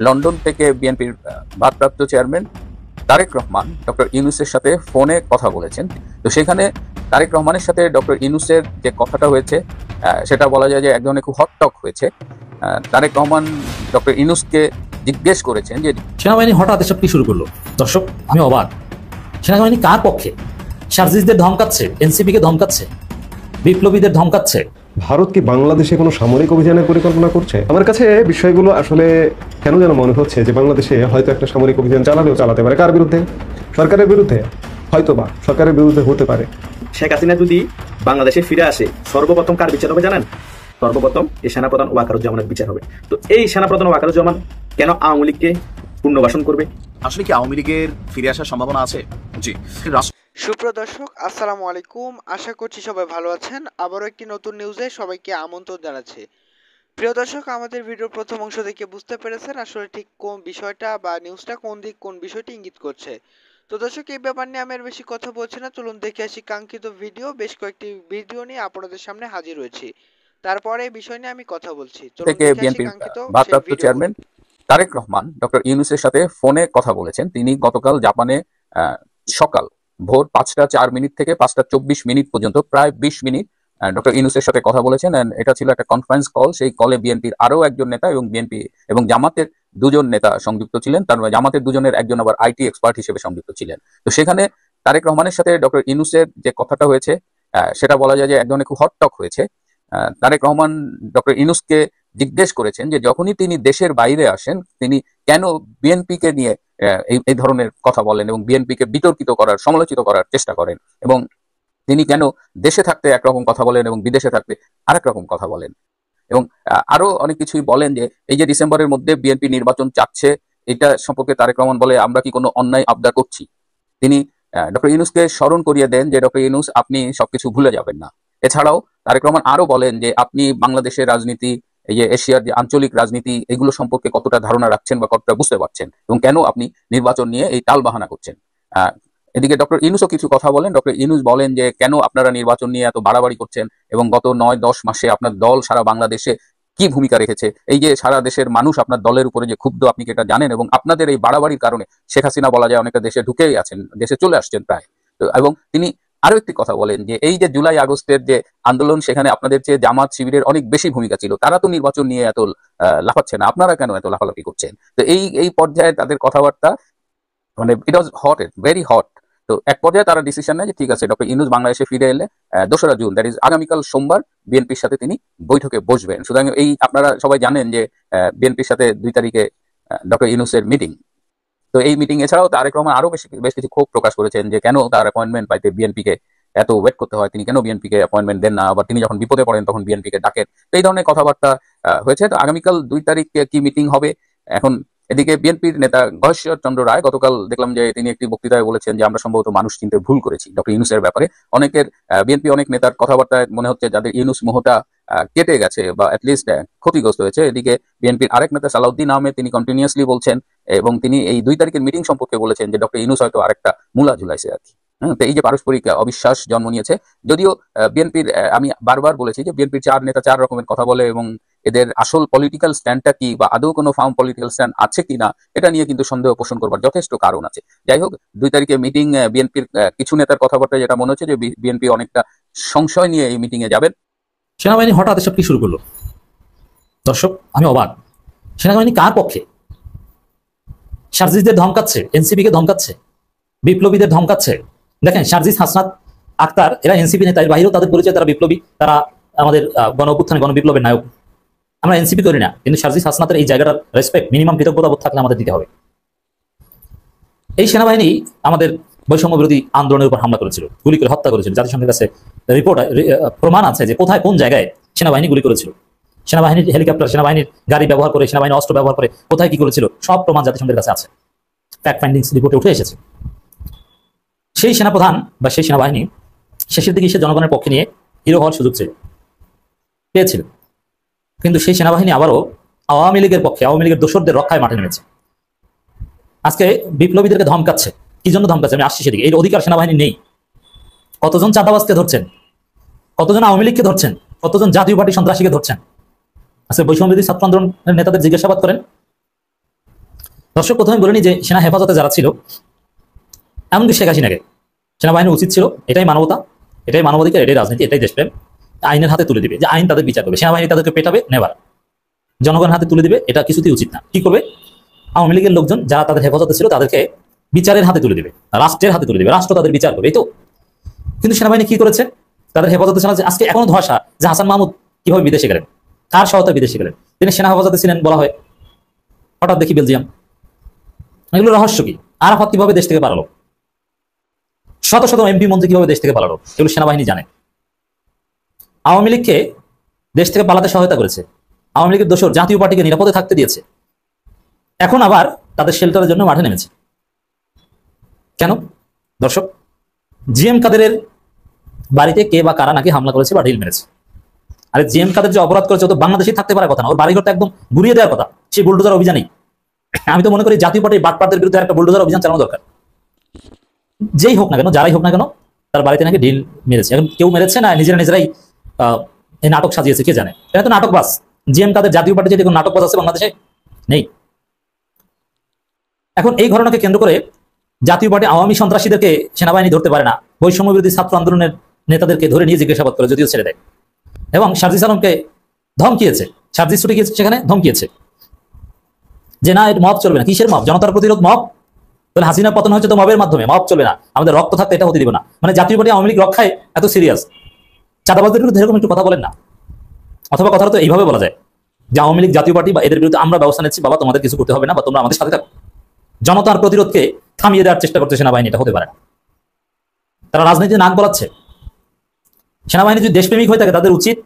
London থেকে বিএনপির ভারপ্রাপ্ত চেয়ারম্যান তারেক রহমান ডক্টর ইউনূসের সাথে ফোনে কথা বলেছেন। তো সেখানে তারেক রহমানের সাথে ডক্টর ইউনূসের যে কথাটা হয়েছে সেটা বলা যায় যে এক ধরনের খুব হট টক হয়েছে। তারেক রহমান ডক্টর ইউনূসকে জিজ্ঞেস করেছেন যে সেনাবাহিনী হঠাৎ এসব কি শুরু করলো। দর্শক, আমি অবাক। সেনাবাহিনী কার পক্ষে? শারজিসদের ধমকাচ্ছে, এনসিপিকে ধমকাচ্ছে, বিপ্লবীদের ধমকাচ্ছে। ভারত কি বাংলাদেশে কোনো সামরিক অভিযানের পরিকল্পনা করছে? আমার কাছে বিষয়গুলো আসলে কেন যেন মনে হচ্ছে যে বাংলাদেশে হয়তো একটা সামরিক অভিযান চালাতে পারে। কার বিরুদ্ধে? সরকারের বিরুদ্ধে। হয়তোবা সরকারের বিরুদ্ধে হতে পারে। শেখ হাসিনা যদি বাংলাদেশে ফিরে আসে, সর্বপ্রথম কার বিচার হবে জানেন? সর্বপ্রথম এই সেনাপ্রধান ওয়াকারুজ্জামানের বিচার হবে। তো এই সেনাপ্রধান ওয়াকারুজ্জামান কেন আওয়ামী লীগকে পুনর্বাসন করবে? আসলে কি আওয়ামী লীগের ফিরে আসার সম্ভাবনা আছে? জি। সুপ্রিয় দর্শক, আসসালামু আলাইকুম। আশা করছি সবাই ভালো আছেন। আবারও একটি নতুন নিউজে সবাইকে আমন্ত্রণ জানাচ্ছি। প্রিয় দর্শক, আমাদের ভিডিওর প্রথম অংশ থেকে বুঝতে পেরেছেন আসলে ঠিক কোন বিষয়টা বা নিউজটা কোন বিষয়টি ইঙ্গিত করছে। তো দর্শক, এই ব্যাপার নিয়ে আমি আর বেশি কথা বলছি না, চলুন দেখে আসি কাঙ্ক্ষিত ভিডিও। বেশ কয়েকটি ভিডিও নিয়ে আপনাদের সামনে হাজির হয়েছি, তারপরে এই বিষয় নিয়ে আমি কথা বলছি। থেকে বিএনপির ভারপ্রাপ্ত চেয়ারম্যান তারেক রহমান ডক্টর ইউনূসের সাথে ফোনে কথা বলেছেন। তিনি গতকাল জাপানে সকাল ভোর 5টা 4 মিনিট থেকে 5টা 24 মিনিট পর্যন্ত প্রায় 20 মিনিট ডক্টর ইউনূসের সাথে কথা বলেছেন। এটা ছিল একটা কনফারেন্স কল। সেই কলে বিএনপির আরো একজন নেতা এবং বিএনপি এবং জামাতের দুজন নেতা সংযুক্ত ছিলেন। তার জামাতের দুজনের একজন আবার আইটি এক্সপার্ট হিসেবে সংযুক্ত ছিলেন। তো সেখানে তারেক রহমানের সাথে ডক্টর ইউনূসের যে কথাটা হয়েছে সেটা বলা যায় যে এক ধরনের খুব হট টক হয়েছে। তারেক রহমান ডক্টর ইউনূসকে জিজ্ঞেস করেছেন যে যখনই তিনি দেশের বাইরে আসেন তিনি কেন বিএনপিকে নিয়ে এই ধরনের কথা বলেন এবং বিএনপিকে বিতর্কিত করার, সমালোচিত করার চেষ্টা করেন, এবং তিনি কেন দেশে থাকতে একরকম কথা বলেন এবং বিদেশে থাকতে আরেক রকম কথা বলেন, এবং আরো অনেক কিছুই বলেন যে এই যে ডিসেম্বরের মধ্যে বিএনপি নির্বাচন চাচ্ছে, এটা সম্পর্কে তারেক রহমান বলে আমরা কি কোনো অন্যায় আবদার করছি। তিনি ডক্টর ইউনূসকে স্মরণ করিয়ে দেন যে ডক্টর ইউনূস, আপনি সবকিছু ভুলে যাবেন না। এছাড়াও তারেক রহমান আরো বলেন যে আপনি বাংলাদেশের রাজনীতি, এই যে এশিয়ার যে আঞ্চলিক রাজনীতি, এগুলো সম্পর্কে কতটা ধারণা রাখছেন বা কতটা বুঝতে পারছেন, এবং কেন আপনি নির্বাচন নিয়ে এই টালবাহানা করছেন। এদিকে ডক্টর ইউনূসও কিছু কথা বলেন। ডক্টর ইউনূস বলেন যে কেন আপনারা নির্বাচন নিয়ে এত বাড়াবাড়ি করছেন, এবং গত 9-10 মাসে আপনার দল সারা বাংলাদেশে কি ভূমিকা রেখেছে, এই যে সারা দেশের মানুষ আপনার দলের উপরে যে ক্ষুব্ধ, আপনি কি এটা জানেন? এবং আপনাদের এই বাড়াবাড়ির কারণে শেখ হাসিনা বলা যায় অনেকটা দেশে ঢুকেই আছেন, দেশে চলে আসছেন প্রায়। এবং তিনি আরো একটি কথা বলেন যে এই যে জুলাই আগস্টের যে আন্দোলন, সেখানে আপনাদের চেয়ে জামাত শিবিরের অনেক বেশি ভূমিকা ছিল, তারা তো নির্বাচন নিয়ে এত লাফাচ্ছে না, আপনারা কেন এত লাফালাফি করছেন? তো এই পর্যায়ে তাদের কথাবার্তা মানে ইট ওয়াজ হট, ভেরি হট। তো এক পর্যায়ে তারা ডিসিশন নেয় যে ঠিক আছে, ডক্টর ইউনূস বাংলাদেশে ফিরে এলে 2রা জুন, দ্যাট ইজ আগামীকাল সোমবার, বিএনপির সাথে তিনি বৈঠকে বসবেন। সুতরাং এই আপনারা সবাই জানেন যে বিএনপির সাথে 2 তারিখে ডক্টর ইউনূসের মিটিং। তো এই মিটিং এছাড়াও তারেক রহমান আরো বেশ কিছু ক্ষোভ প্রকাশ করেছেন যে কেন তার অ্যাপয়েন্টমেন্ট পাইতে বিএনপিকে এত ওয়েট করতে হয়, তিনি কেন বিএনপিকে অ্যাপয়েন্টমেন্ট দেন না, আবার তিনি যখন বিপদে পড়েন তখন বিএনপিকে ডাকেন। তো এই ধরনের কথাবার্তা হয়েছে। তো আগামীকাল 2 তারিখ কি মিটিং হবে এখন। এদিকে বিএনপির নেতা গয়েশ্বর চন্দ্র রায় গতকাল দেখলাম যে তিনি একটি বক্তৃতায় বলেছেন যে আমরা সম্ভবত মানুষ চিনতে ভুল করেছি ডক্টর ইউনূসের ব্যাপারে। অনেকের বিএনপি অনেক নেতার কথাবার্তায় মনে হচ্ছে যাদের ইউনূস মোহটা কেটে গেছে বা অ্যাটলিস্ট ক্ষতিগ্রস্ত হয়েছে। এদিকে বিএনপির আরেক নেতা সালাউদ্দিন আহমেদ তিনি কন্টিনিউয়াসলি বলছেন, এবং তিনি এই 2 তারিখের মিটিং সম্পর্কে বলেছেন যে ডক্টর ইউনূস হয়তো আরেকটা মূলা ঝুলাইছে আর কি। তো এই যে পারস্পরিক অবিশ্বাস জন্ম নিয়েছে। যদিও বিএনপির, আমি বারবার বলেছি যে বিএনপির 4 নেতা 4 রকমের কথা বলে, এবং এদের আসল পলিটিক্যাল স্ট্যান্ডটা কি বা আদৌ কোনো ফার্ম পলিটিক্যাল স্ট্যান্ড আছে কিনা এটা নিয়ে কিন্তু সন্দেহ পোষণ করবার যথেষ্ট কারণ আছে। যাই হোক, 2 তারিখে মিটিং, বিএনপির কিছু নেতার কথাবার্তা যেটা মনে হচ্ছে যে বিএনপি অনেকটা সংশয় নিয়ে এই মিটিং এ যাবেন। সেনাবাহিনী হঠাৎ এসব কি শুরু করলো। দর্শক, আমি অবাক। সেনাবাহিনী কার পক্ষে? শারজিসদের ধমকাচ্ছে, এনসিপিকে ধমকাচ্ছে, বিপ্লবীদের ধমকাচ্ছে। দেখেন, শারজিস, হাসনাত আক্তার এরা এনসিপি নেতা, এর বাইরেও তাদের পরিচয় তারা বিপ্লবী, তারা আমাদের গণ অভ্যুত্থানে গণবিপ্লবের নায়ক। আমরা এনসিপি করি না, কিন্তু শারজিস হাসনাতের এই জায়গাটার রেসপেক্ট, মিনিমাম কৃতজ্ঞতাবোধ থাকলে আমাদের দিতে হবে। এই সেনাবাহিনী আমাদের বৈষম্য বিরোধী আন্দোলনের উপর হামলা করেছিল, গুলি করে হত্যা করেছিল। জাতিসংঘের কাছে রিপোর্ট, প্রমাণ আছে যে কোথায় কোন জায়গায় সেনাবাহিনী গুলি করেছিল। সেনাবাহিনীর হেলিকপ্টার, সেনাবাহিনীর গাড়ি ব্যবহার করে, সেনাবাহিনীর অস্ত্র ব্যবহার করে কোথায় কি করেছিল সব প্রমাণ জাতিসংঘের কাছে আছে, ফ্যাক্ট ফাইন্ডিংস রিপোর্টে উঠে এসেছে। সেই সেনাপ্রধান বা সেই সেনাবাহিনী শেষের দিকে এসে জনগণের পক্ষে নিয়ে হিরো হওয়ার সুযোগ পেয়েছিল, কিন্তু সেই সেনাবাহিনী আবারও আওয়ামী লীগের পক্ষে, আওয়ামী লীগের দোসরদের রক্ষায় মাঠে নেমেছে। আজকে বিপ্লবীদেরকে ধমকাচ্ছে। কি জন্য ধমকাচ্ছে? আমি আসছি সেদিকে। এই অধিকার সেনাবাহিনী নেই। কতজন চাঁদাবাজকে ধরছেন, কতজন আওয়ামী লীগকে ধরছেন, কতজন জাতীয় পার্টি সন্ত্রাসীকে ধরছেন। আজকে বৈষম্য বিরোধী ছাত্র আন্দোলনের নেতাদের জিজ্ঞাসাবাদ করেন, দর্শক, প্রথমে বলিনি যে সেনা হেফাজতে যারা ছিল, এমনকি শেখ হাসিনাকে সেনাবাহিনী উচিত ছিল, এটাই মানবতা, এটাই মানবাধিকার, এটাই রাজনীতি, এটাই দেশপ্রেম, আইনের হাতে তুলে দিবে, যে আইন তাদের বিচার করবে, সেনাবাহিনী তাদেরকে পেটাবে নেবার, জনগণের হাতে তুলে দিবে, এটা কিছুতেই উচিত না। কি করবে? আওয়ামী লীগের লোকজন যারা তাদের হেফাজতে ছিল তাদেরকে বিচারের হাতে তুলে দিবে, রাষ্ট্রের হাতে তুলে দিবে, রাষ্ট্র তাদের বিচার করবে, এই তো। কিন্তু সেনাবাহিনী কি করেছে? তাদের হেফাজতে ছিল, আজকে এখনো ধোঁয়াশা যে হাসান মাহমুদ কিভাবে বিদেশে গেলেন, কার সহায়তায় বিদেশে গেলেন। তিনি সেনা হেফাজতে ছিলেন বলা হয়, হঠাৎ দেখি বেলজিয়াম। এগুলো রহস্য কি? আরাফাত কিভাবে দেশ থেকে পালালো, শত শত এমপি মন্ত্রী কিভাবে দেশ থেকে পালালো, এগুলো সেনাবাহিনী জানে। আওয়ামী লীগকে দেশ থেকে পালাতে সহায়তা করেছে, আওয়ামী লীগের দোসর জাতীয় পার্টিকে নিরাপদে থাকতে দিয়েছে, এখন আবার তাদের শেল্টারের জন্য মাঠে নেমেছে। কেন? দর্শক, জিএম কাদেরের বাড়িতে কে বা কারা নাকি হামলা করেছে বা ঢিল মেরেছে। আরে জিএম কাদের যে অপরাধ করেছে ও তো বাংলাদেশেই থাকতে পারার কথা না, ওর বাড়িঘরটা একদম গুড়িয়ে দেওয়ার কথা। সেই বুলডোজার অভিযানই, আমি তো মনে করি জাতীয় পার্টির বাটপারদের বিরুদ্ধে একটা বুলডোজার অভিযান চালানো দরকার। যেই হোক না কেন, যারাই হোক না কেন, তার বাড়িতে নাকি ঢিল মেরেছে। এখন কেউ মেরেছে না নিজেরাই এই নাটক সাজিয়েছে, কে জানে। এটা তো নাটকবাজ। জিএম কাদের জাতীয় পার্টি যদি কোনো নাটকবাজ আছে বাংলাদেশে? নেই। এখন এই ঘটনাকে কেন্দ্র করে জাতীয় পার্টি আওয়ামী সন্ত্রাসীদেরকে সেনাবাহিনী ধরতে পারে না, বৈষম্য বিরোধী ছাত্র আন্দোলনের নেতাদেরকে ধরে নিয়ে জিজ্ঞাসাবাদ করে, যদিও ছেড়ে দেয়। এবং সার্জিস আলমকে ধমকিয়েছে, সার্জিস ছুটে গিয়েছে সেখানে, ধমকিয়েছে যে না, এর মব চলবে না। কিসের মব? জনতার প্রতিরোধ মব? তাহলে হাসিনা পতন হচ্ছে তো মবের মাধ্যমে, মব চলবে না, আমাদের রক্ত থাকতে এটা হতে দিব না। মানে জাতীয় পার্টি আওয়ামী লীগ রক্ষায় এত সিরিয়াস। চাঁদাবাজদের বিরুদ্ধে এরকম একটু কথা বলেন না। অথবা কথাটা তো এইভাবে বলা যায় যে আওয়ামী লীগ জাতীয় পার্টি বা এদের বিরুদ্ধে আমরা ব্যবস্থা নিচ্ছি, বাবা তোমাদের কিছু করতে হবে না, বা তোমরা আমাদের সাথে থাকো। জনতার প্রতিরোধকে থামিয়ে দেওয়ার চেষ্টা করছে সেনাবাহিনী, এটা হতে পারে না। তারা রাজনীতিতে নাক গলাচ্ছে। সেনাবাহিনী যদি দেশপ্রেমিক হয়ে থাকে, তাদের উচিত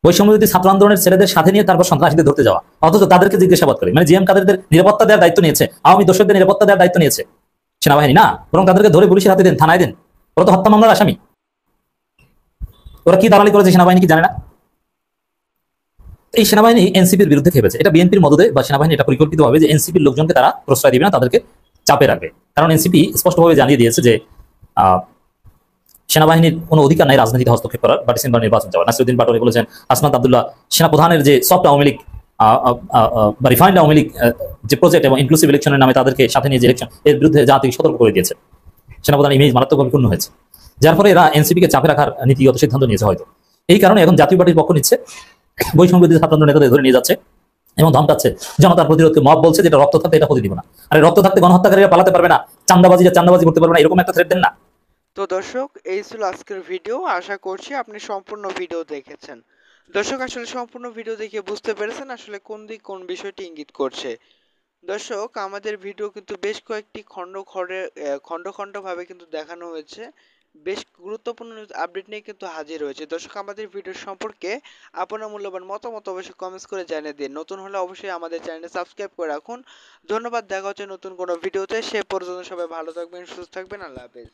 বৈষম্যবিরোধী ছাত্র আন্দোলনের ছেলেদের সাথে নিয়ে তারপর সন্ত্রাসীদের ধরতে যাওয়া, অথচ তাদেরকে জিজ্ঞাসাবাদ করে। মানে জিএম কাদেরদের নিরাপত্তা দেওয়ার দায়িত্ব নিয়েছে, আওয়ামী দোষরদের নিরাপত্তা দেওয়ার দায়িত্ব নিয়েছে সেনাবাহিনী না, বরং তাদেরকে ধরে পুলিশের হাতে দেন, থানায় দেন। ওরা তো হত্যা মামলার আসামি। ওরা কি দালালি করেছে সেনাবাহিনী কি জানে না? এই সেনাবাহিনী এনসিপির বিরুদ্ধে খেপেছে। এটা বিএনপির মদদে বা সেনাবাহিনী এটা পরিকল্পিতভাবে যে এনসিপির লোকজনকে তারা প্রশ্রয় দিবে না, তাদেরকে চাপে রাখবে। কারণ এনসিপি স্পষ্টভাবে জানিয়ে দিয়েছে যে সেনাবাহিনীর কোনো অধিকার নাই রাজনীতিতে হস্তক্ষেপ করার বা ডিসেম্বর নির্বাচন যাওয়ার। নাসিরুদ্দিন পাটোয়ারি বলেছেন, আসনাদ আব্দুল্লাহ সেনাপ্রধানের যে সফট আওয়ামী লীগ বা রিফাইন্ড আওয়ামী লীগ যে প্রজেক্ট এবং ইনক্লুসিভ ইলেকশনের নামে তাদেরকে সাথে নিয়ে যে ইলেকশন, এর বিরুদ্ধে জাতি সতর্ক করে দিয়েছে। সেনাপ্রধান ইমেজ মারাত্মকভাবে ক্ষুণ্ণ হয়েছে, যার ফলে এরা এনসিপিকে চাপে রাখার নীতিগত সিদ্ধান্ত নিয়েছে হয়তো। এই কারণে এখন জাতীয় পার্টির পক্ষ নিচ্ছে, বৈষম্য বিরোধী ছাত্র আন্দোলন নেতাদের ধরে নিয়ে যাচ্ছে এবং ধমকাচ্ছে। জনতার প্রতিরোধকে মব বলছে, যেটা রক্ত থাকতে এটা হতে দিব না। আরে রক্ত থাকতে গণহত্যাকারীরা পালাতে পারবে না, চান্দাবাজি করতে পারবে না, এরকম একটা থ্রেট দেন না। তো দর্শক, এই ছিল আজকের ভিডিও। আশা করছি আপনি সম্পূর্ণ ভিডিও দেখেছেন। দর্শক, আসলে সম্পূর্ণ ভিডিও দেখে বুঝতে পেরেছেন আসলে কোন দিক কোন বিষয়টি ইঙ্গিত করছে। দর্শক, আমাদের ভিডিও কিন্তু বেশ কয়েকটি খণ্ড খণ্ড ভাবে কিন্তু দেখানো হয়েছে, বেশ গুরুত্বপূর্ণ আপডেট নিয়ে কিন্তু হাজির হয়েছে। দর্শক, আমাদের ভিডিও সম্পর্কে আপনার মূল্যবান মতামত অবশ্যই কমেন্টস করে জানিয়ে দিন। নতুন হলে অবশ্যই আমাদের চ্যানেল সাবস্ক্রাইব করে রাখুন। ধন্যবাদ, দেখা হচ্ছে নতুন কোনো ভিডিওতে। সে পর্যন্ত সবাই ভালো থাকবেন, সুস্থ থাকবেন, আল্লাহ হাফেজ।